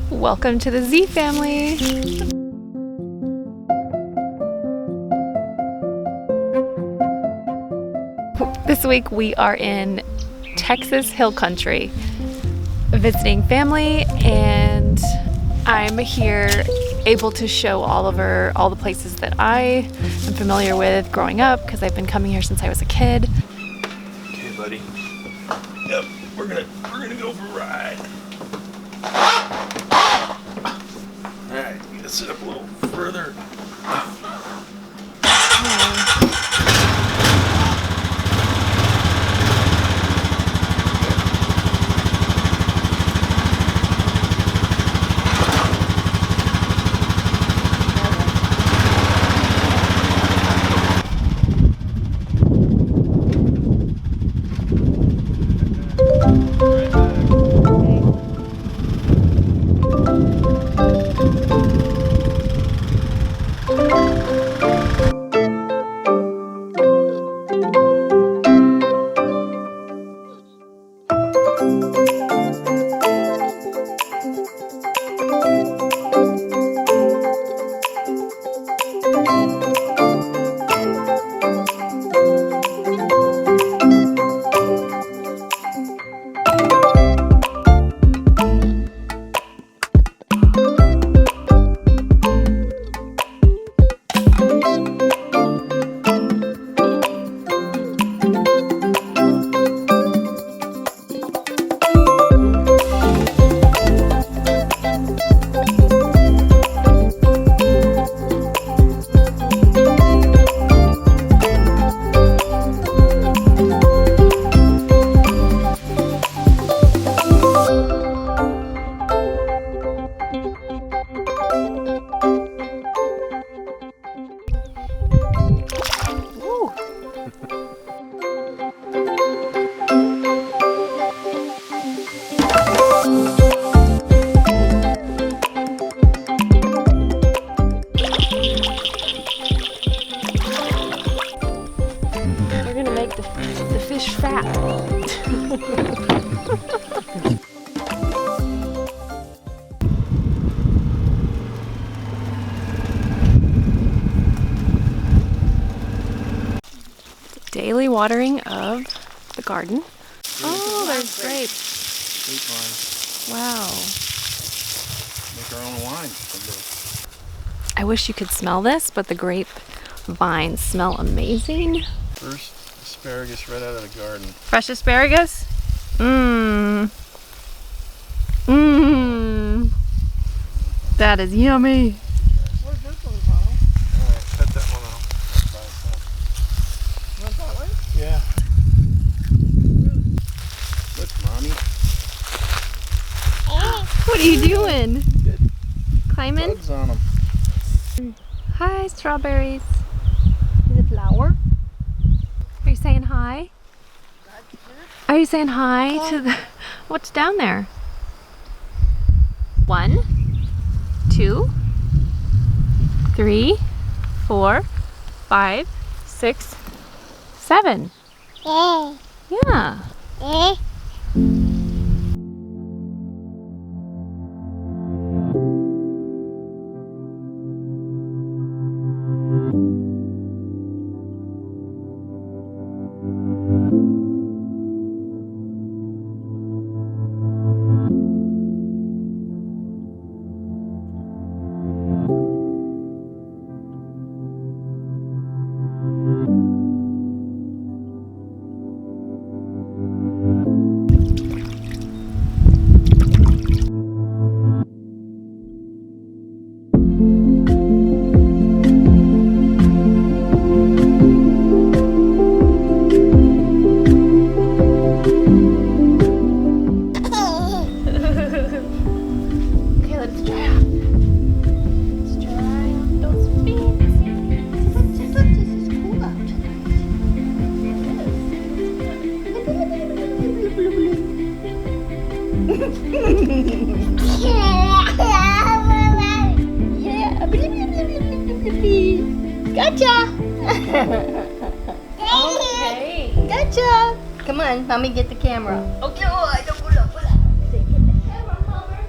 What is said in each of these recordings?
Welcome to the Z family. This week we are in Texas Hill Country visiting family, and I'm here able to show Oliver all the places that I am familiar with growing up because I've been coming here since I was a kid. Okay, buddy. Yep, we're gonna go for a ride. Alright, you gotta sit up a little further. The fish fat. Daily watering of the garden. Oh, there's grapes. Sweet wine. Wow. Make our own wine someday. I wish you could smell this, but the grape vines smell amazing. First asparagus right out of the garden. Fresh asparagus? Mmm. Mmm. That is yummy. Where's this one, Paul? Alright, cut that one off. You want that one? Yeah. Look, Mommy. What are you doing? Climbing? Bugs on them. Hi, strawberries. Is it flower? Are you saying hi? Are you saying hi to the... What's down there? 1, 2, 3, 4, 5, 6, 7. Yeah. Gotcha! Okay. Gotcha! Come on, mommy, get the camera. Okay, oh, I don't pull up. Say, get the camera, Homer.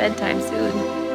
bedtime soon.